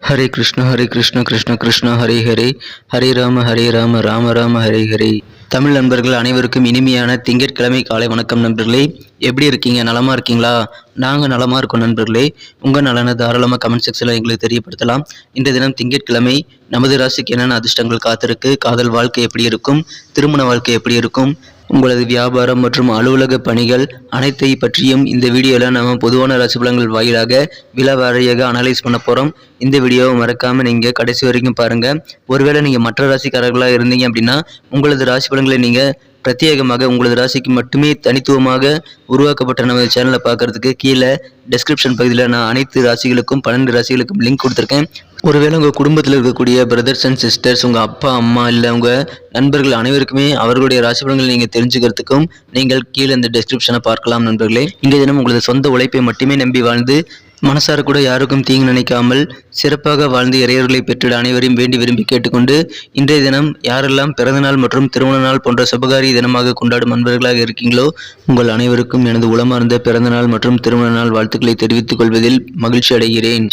ஹரே கிருஷ்ண கிருஷ்ண கிருஷ்ண ஹரே ஹரே, ஹரே ராம ராம ராம ஹரே ஹரே. தமிழ் நண்பர்கள் அனைவருக்கும் இனிமையான திங்கட்கிழமை காலை வணக்கம் நண்பர்களே. எப்படி இருக்கீங்க? நலமா இருக்கீங்களா? நாங்கள் நலமா இருக்கோம் நண்பர்களே. உங்கள் நலனை தாராளமாக கமெண்ட் செக்ஷனில் எங்களுக்கு தெரியப்படுத்தலாம். இன்றைய தினம் திங்கட்கிழமை நமது ராசிக்கு என்னென்ன அதிர்ஷ்டங்கள் காத்திருக்கு, காதல் வாழ்க்கை எப்படி இருக்கும், திருமண வாழ்க்கை எப்படி இருக்கும், உங்களது வியாபாரம் மற்றும் அலுவலக பணிகள் அனைத்தை பற்றியும் இந்த வீடியோவில் நம்ம பொதுவான ராசி பலன்கள் வாயிலாக விலாவாரியாக அனலைஸ் பண்ண போகிறோம். இந்த வீடியோவை மறக்காமல் நீங்கள் கடைசி வரைக்கும் பாருங்கள். ஒருவேளை நீங்கள் மற்ற ராசிக்காரர்களாக இருந்தீங்க அப்படின்னா உங்களது ராசி பலன்களை நீங்கள் பிரத்யேகமாக உங்களது ராசிக்கு மட்டுமே தனித்துவமாக உருவாக்கப்பட்ட நம்ம சேனலை பார்க்கறதுக்கு கீழே டெஸ்கிரிப்ஷன் பகுதியில் நான் அனைத்து ராசிகளுக்கும் 12 ராசிகளுக்கும் லிங்க் கொடுத்துருக்கேன். ஒருவேளை உங்கள் குடும்பத்தில் இருக்கக்கூடிய பிரதர்ஸ் அண்ட் சிஸ்டர்ஸ், உங்கள் அப்பா அம்மா இல்லை உங்கள் நண்பர்கள் அனைவருக்குமே அவர்களுடைய ராசி பலன்களை நீங்கள் தெரிஞ்சுக்கிறதுக்கும் நீங்கள் கீழே இந்த டெஸ்கிரிப்ஷனை பார்க்கலாம் நண்பர்களே. இன்றைய தினம் உங்களது சொந்த உழைப்பை மட்டுமே நம்பி வாழ்ந்து மனசார கூட யாருக்கும் தீங்கு நினைக்காமல் சிறப்பாக வாழ்ந்து இறையர்களை பெற்றிட அனைவரையும் வேண்டி விரும்பி கேட்டுக்கொண்டு, இன்றைய தினம் யாரெல்லாம் பிறந்தநாள் மற்றும் திருமண நாள் போன்ற சுபகாரிய தினமாக கொண்டாடும் நண்பர்களாக இருக்கீங்களோ உங்கள் அனைவருக்கும் எனது உளமார்ந்த பிறந்தநாள் மற்றும் திருமண நாள் வாழ்த்துக்களை தெரிவித்துக் கொள்வதில் மகிழ்ச்சி அடைகிறேன்.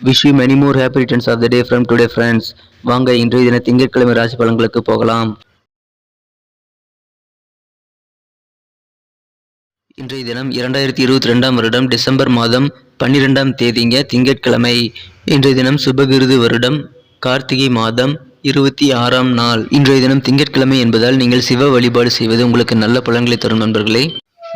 Wish you many more happy returns of the day from today friends. வாங்க இன்றைய தின திங்கட்கிழமை ராசி பலன்களுக்கு போகலாம். இன்றைய தினம் 2022 வருடம் டிசம்பர் மாதம் 12ஆம் தேதிங்க, திங்கட்கிழமை. இன்றைய தினம் சுபகிருது வருடம் கார்த்திகை மாதம் 26ஆம் நாள். இன்றைய தினம் திங்கட்கிழமை என்பதால் நீங்கள் சிவ வழிபாடு செய்வது உங்களுக்கு நல்ல பலன்களை தரும் நண்பர்களே.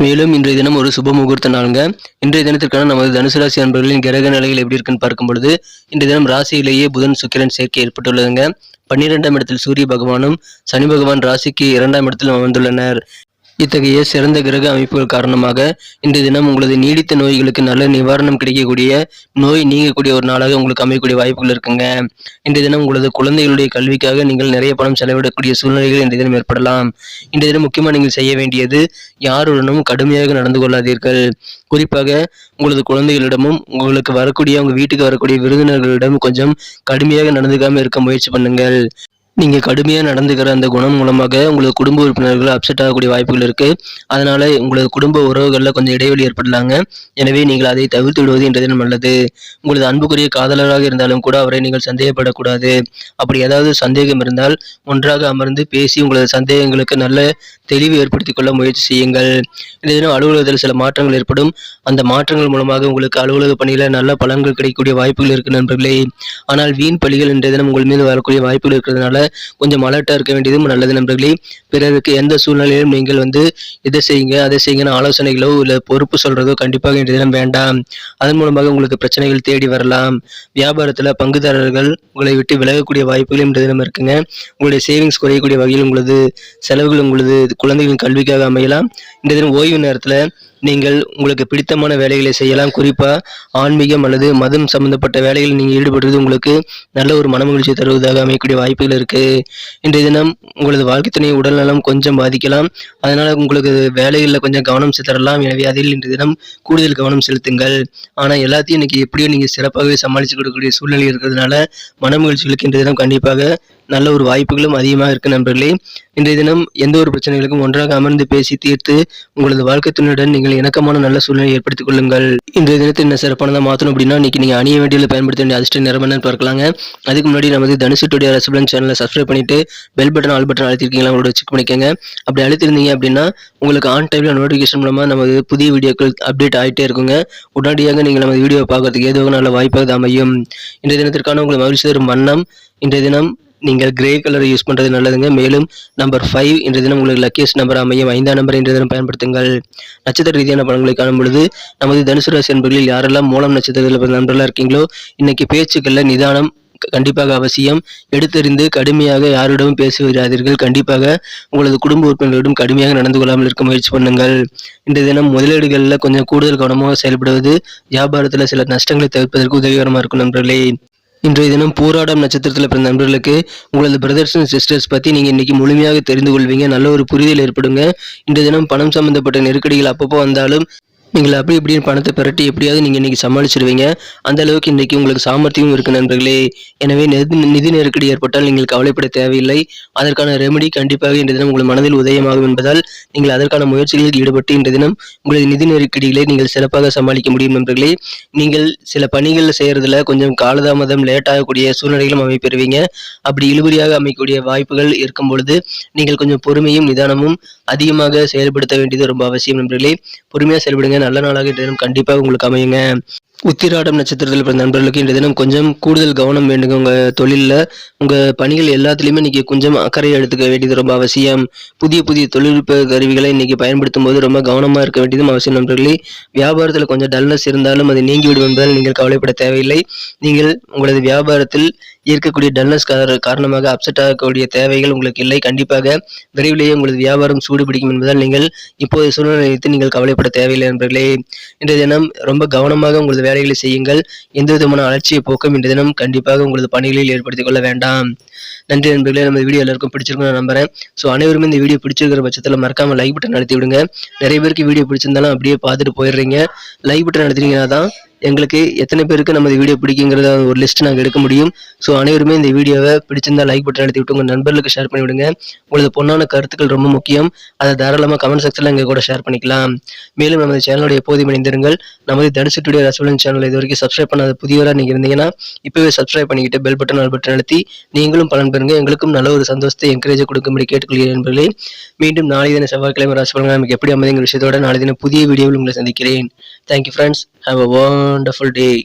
மேலும் இன்றைய தினம் ஒரு சுப முகூர்த்த நாளுங்க. இன்றைய தினத்திற்கான நமது தனுசு ராசி நண்பர்களின் கிரக நிலைகள் எப்படி இருக்குன்னு பார்க்கும் பொழுது, இன்றைய தினம் ராசியிலேயே புதன் சுக்கிரன் சேர்க்கை ஏற்பட்டுள்ளதுங்க. 12ஆம் இடத்தில் சூரிய பகவானும் சனி பகவான் ராசிக்கு 2ஆம் இடத்தில் அமர்ந்துள்ளனர். இத்தகைய சிறந்த கிரக அமைப்புகள் காரணமாக இன்றைய தினம் உங்களது நீடித்த நோய்களுக்கு நல்ல நிவாரணம் கிடைக்கக்கூடிய, நோய் நீங்கக்கூடிய ஒரு நாளாக உங்களுக்கு அமையக்கூடிய வாய்ப்புகள் இருக்குங்க. இன்றைய தினம் உங்களது குழந்தைகளுடைய கல்விக்காக நீங்கள் நிறைய பணம் செலவிடக்கூடிய சூழ்நிலைகள் இன்றைய தினம் ஏற்படலாம். இன்றைய தினம் முக்கியமாக நீங்கள் செய்ய வேண்டியது, யாருடனும் கடுமையாக நடந்து கொள்ளாதீர்கள். குறிப்பாக உங்களது குழந்தைகளிடமும் உங்களுக்கு வரக்கூடிய உங்கள் வீட்டுக்கு வரக்கூடிய விருந்தினர்களிடம் கொஞ்சம் கடுமையாக நடந்துக்காமல் இருக்க முயற்சி பண்ணுங்கள். நீங்கள் கடுமையாக நடந்துக்கிற அந்த குணம் மூலமாக உங்களது குடும்ப உறுப்பினர்கள் அப்செட் ஆகக்கூடிய வாய்ப்புகள் இருக்குது. அதனால் உங்களது குடும்ப உறவுகளில் கொஞ்சம் இடைவெளி ஏற்படலாங்க. எனவே நீங்கள் அதை தவிர்த்து விடுவது இன்றைய தினம் நல்லது. உங்களது அன்புக்குரிய காதலராக இருந்தாலும் கூட அவரை நீங்கள் சந்தேகப்படக்கூடாது. அப்படி ஏதாவது சந்தேகம் இருந்தால் ஒன்றாக அமர்ந்து பேசி உங்களது சந்தேகங்களுக்கு நல்ல தெளிவு ஏற்படுத்திக் கொள்ள முயற்சி செய்யுங்கள். இன்றைய தினம் அலுவலகத்தில் சில மாற்றங்கள் ஏற்படும். அந்த மாற்றங்கள் மூலமாக உங்களுக்கு அலுவலக பணியில் நல்ல பலன்கள் கிடைக்கக்கூடிய வாய்ப்புகள் இருக்குது நண்பர்களே. ஆனால் வீண் பலிகள் இன்றைய தினம் உங்கள் மீது வரக்கூடிய வாய்ப்புகள் இருக்கிறதுனால கொஞ்சம் அலர்ட்டா இருக்க வேண்டியதும் நல்லது நண்பர்களே. பிறருக்கு எந்த சூழ்நிலையிலும் நீங்கள் இதை செய்யுங்க அதை செய்யுங்கன்னு ஆலோசனைகளோ இல்லை பொறுப்பு சொல்றதோ கண்டிப்பாக இன்றைய தினம் வேண்டாம். அதன் மூலமாக உங்களுக்கு பிரச்சனைகள் தேடி வரலாம். வியாபாரத்தில் பங்குதாரர்கள் உங்களை விட்டு விலகக்கூடிய வாய்ப்புகள் இன்றைய தினம் இருக்குங்க. உங்களுடைய சேவிங்ஸ் குறையக்கூடிய வகையில் உங்களது செலவுகள் உங்களது குழந்தைகளின் கல்விக்காக அமையலாம். இன்றைய தினம் ஓய்வு நேரத்தில் நீங்கள் உங்களுக்கு பிடித்தமான வேலைகளை செய்யலாம். குறிப்பாக ஆன்மீகம் அல்லது மதம் சம்பந்தப்பட்ட வேலைகளில் நீங்கள் ஈடுபடுறது உங்களுக்கு நல்ல ஒரு மனமகிழ்ச்சி தருவதாக அமையக்கூடிய வாய்ப்புகள் இருக்குது. இன்றைய தினம் உங்களது வாழ்க்கை துணை உடல்நலம் கொஞ்சம் பாதிக்கலாம். அதனால் உங்களுக்கு வேலைகளில் கொஞ்சம் கவனம் செலுத்தலாம். எனவே அதில் இன்றைய தினம் கூடுதல் கவனம் செலுத்துங்கள். ஆனால் எல்லாத்தையும் இன்னைக்கு எப்படியோ நீங்கள் சிறப்பாகவே சமாளித்து கொடுக்கக்கூடிய சூழ்நிலை இருக்கிறதுனால மனமகிழ்ச்சிகளுக்கு இன்றைய தினம் கண்டிப்பாக நல்ல ஒரு வாய்ப்புகளும் அதிகமாக இருக்கு நண்பர்களே. இன்றைய தினம் எந்த ஒரு பிரச்சனைகளுக்கும் ஒன்றாக அமர்ந்து பேசி தீர்த்து உங்களது வாழ்க்கை துணையுடன் நீங்கள் இணக்கமான நல்ல சூழ்நிலை ஏற்படுத்திக் கொள்ளுங்கள். இன்றைய தினத்தை என்ன சிறப்பானதாக மாற்றணும் அப்படின்னா, இன்னைக்கு நீங்கள் அணிய வேண்டியதில் பயன்படுத்த வேண்டிய அதிர்ஷ்ட நிறம் என்னன்னு பார்க்கலாங்க. அதுக்கு முன்னாடி நமது தனுசு டுடே ராசி பலன் சேனலை சப்ஸ்கிரைப் பண்ணிட்டு பெல் பட்டன் ஆல் பட்டன் அழுத்திருக்கீங்களா உங்களோட செக் பண்ணிக்கோங்க. அப்படி அழுத்திருந்தீங்க அப்படின்னா உங்களுக்கு ஆன் டைம்ல நோட்டிஃபிகேஷன் மூலமாக நமது புதிய வீடியோக்கள் அப்டேட் ஆகிட்டே இருக்குங்க. உடனடியாக நீங்கள் நமது வீடியோ பார்க்கறதுக்கு ஏதோ நல்ல வாய்ப்பாக அமையும். இன்றைய தினத்திற்கான உங்களுக்கு மகிழ்ச்சி தரும் வண்ணம், இன்றைய தினம் நீங்கள் கிரே கலரை யூஸ் பண்ணுறது நல்லதுங்க. மேலும் நம்பர் 5 இன்றைய தினம் உங்களுக்கு லக்கியஸ்ட் நம்பர் அமையும். 5ஆம் நம்பர் இன்றைய தினம் பயன்படுத்துங்கள். நட்சத்திர ரீதியான பலன்களை காணும் பொழுது நமது தனுசு ராசி நண்பர்களில் யாரெல்லாம் மூலம் நட்சத்திரத்தில் நண்பர்களாக இருக்கீங்களோ இன்னைக்கு பேச்சுக்களில் நிதானம் கண்டிப்பாக அவசியம். எடுத்தறிந்து கடுமையாக யாரிடமும் பேசுகிறார்கள். கண்டிப்பாக உங்களது குடும்ப உறுப்பினர்களிடம் கடுமையாக நடந்து கொள்ளாமல் இருக்க முயற்சி பண்ணுங்கள். இன்றைய தினம் முதலீடுகளில் கொஞ்சம் கூடுதல் கவனமாக செயல்படுவது வியாபாரத்தில் சில நஷ்டங்களை தவிர்ப்பதற்கு உதவிகரமாக இருக்கும் நண்பர்களே. இன்றைய தினம் பூராடம் நட்சத்திரத்தில் பிறந்த நண்பர்களுக்கு உங்களது பிரதர்ஸ் அண்ட் சிஸ்டர்ஸ் பற்றி நீங்கள் இன்னைக்கு முழுமையாக தெரிந்து கொள்வீங்க. நல்ல ஒரு புரிதல் ஏற்படுங்க. இன்றைய தினம் பணம் சம்பந்தப்பட்ட நெருக்கடிகள் அப்பப்போ வந்தாலும் நீங்கள் அப்படி இப்படின்னு பணத்தை பெரட்டி எப்படியாவது நீங்கள் இன்றைக்கி சமாளிச்சிருவீங்க. அந்த அளவுக்கு இன்றைக்கி உங்களுக்கு சாமர்த்தியமும் இருக்குது நண்பர்களே. எனவே நிதி நெருக்கடி ஏற்பட்டால் நீங்கள் கவலைப்பட தேவையில்லை. அதற்கான ரெமெடி கண்டிப்பாக இன்றைய தினம் உங்கள் மனதில் உதயமாகும் என்பதால் நீங்கள் அதற்கான முயற்சிகளில் ஈடுபட்டு இன்றைய தினம் உங்களது நிதி நெருக்கடிகளை நீங்கள் சிறப்பாக சமாளிக்க முடியும் நண்பர்களே. நீங்கள் சில பணிகள் செய்கிறதுல கொஞ்சம் காலதாமதம் லேட் ஆகக்கூடிய சூழ்நிலைகளும் அமைப்பெறுவீங்க. அப்படி இழுபறியாக அமைக்கக்கூடிய வாய்ப்புகள் இருக்கும் பொழுது நீங்கள் கொஞ்சம் பொறுமையும் நிதானமும் அதிகமாக செயல்படுத்த வேண்டியது ரொம்ப அவசியம் நண்பர்களே. பொறுமையாக செயல்படுங்க. நல்ல நாளாக இன்றைய தினம் கண்டிப்பாக உங்களுக்கு அமையுங்க. உத்திராடம் நட்சத்திரத்தில் பிறந்த நண்பர்களுக்கு இன்றைய தினம் கொஞ்சம் கூடுதல் கவனம் வேண்டுங்க. உங்கள் தொழிலில் உங்கள் பணிகள் எல்லாத்துலேயுமே இன்றைக்கி கொஞ்சம் அக்கறை எடுத்துக்க வேண்டியது ரொம்ப அவசியம். புதிய புதிய தொழில்நுட்ப கருவிகளை இன்றைக்கி பயன்படுத்தும் போது ரொம்ப கவனமாக இருக்க வேண்டியதும் அவசியம் நண்பர்களே. வியாபாரத்தில் கொஞ்சம் டல்னஸ் இருந்தாலும் அது நீங்கிவிடும் என்பதால் நீங்கள் கவலைப்பட தேவையில்லை. நீங்கள் உங்களது வியாபாரத்தில் இருக்கக்கூடிய டல்னஸ் காரணமாக அப்செட் ஆகக்கூடிய தேவைகள் உங்களுக்கு இல்லை. கண்டிப்பாக விரைவிலேயே உங்களது வியாபாரம் சூடுபிடிக்கும் என்பதால் நீங்கள் இப்போது சூழ்நிலை வைத்து நீங்கள் கவலைப்பட தேவையில்லை நண்பர்களே. இன்றைய தினம் ரொம்ப கவனமாக உங்களது வேலைகளை செய்யுங்கள். எந்த விதமான அலட்சிய போக்கும் இன்றைய தினம் கண்டிப்பாக உங்களது பணிகளில் ஏற்படுத்திக் கொள்ள வேண்டாம். நன்றி நண்பர்களே. நம்ம வீடியோ எல்லாருக்கும் பிடிச்சிருக்கும் நான் நம்புறேன். ஸோ அனைவருமே இந்த வீடியோ பிடிச்சிருக்கிற பட்சத்தில் மறக்காம லைக் பட்டன் அழுத்தி விடுங்க. நிறைய பேருக்கு வீடியோ பிடிச்சிருந்தாலும் அப்படியே பார்த்துட்டு போயிடுறீங்க. லைக் பட்டன் அழுத்தினீங்கன்னா தான் எங்களுக்கு எத்தனை பேருக்கு நம்ம வீடியோ பிடிக்குங்கிறத ஒரு லிஸ்ட் நாங்கள் எடுக்க முடியும். ஸோ அனைவருமே இந்த வீடியோவை பிடிச்சிருந்தா லைக் பட்டன் அழுத்தி விட்டு உங்கள் நண்பர்களுக்கு ஷேர் பண்ணி விடுங்க. உங்களது பொண்ணான கருத்துக்கள் ரொம்ப முக்கியம். அதை தாராளமாக கமெண்ட் செக்ஷனில் எங்கள் கூட ஷேர் பண்ணிக்கலாம். மேலும் நமது சேனலோட எப்போதும் இணைந்திருங்கள். நமது தனுசு டுடே ரசவலன் சேனல் இது வரைக்கும் சப்ஸ்கிரைப் பண்ணாத புதியவராக நீங்கள் இருந்தீங்கன்னா இப்போவே சப்ஸ்கிரைப் பண்ணிக்கிட்டு பெல் பட்டன் ஆல் பட்டன் அழுத்தி நீங்களும் பலன் பெறுங்க. எங்களுக்கும் நல்ல ஒரு சந்தோஷத்தை என்கரேஜ் கொடுக்கும்படி கேட்டுக்கொள்கிறேன் நண்பர்களே. மீண்டும் நாளை தின செவ்வாய்க்கிழமை ராசிபலன்கள் நமக்கு எப்படி அமைதிங்கிற விஷயத்தோட நாளை தினம் புதிய வீடியோவில் உங்களை சந்திக்கிறேன். Thank you friends. Have a wonderful day.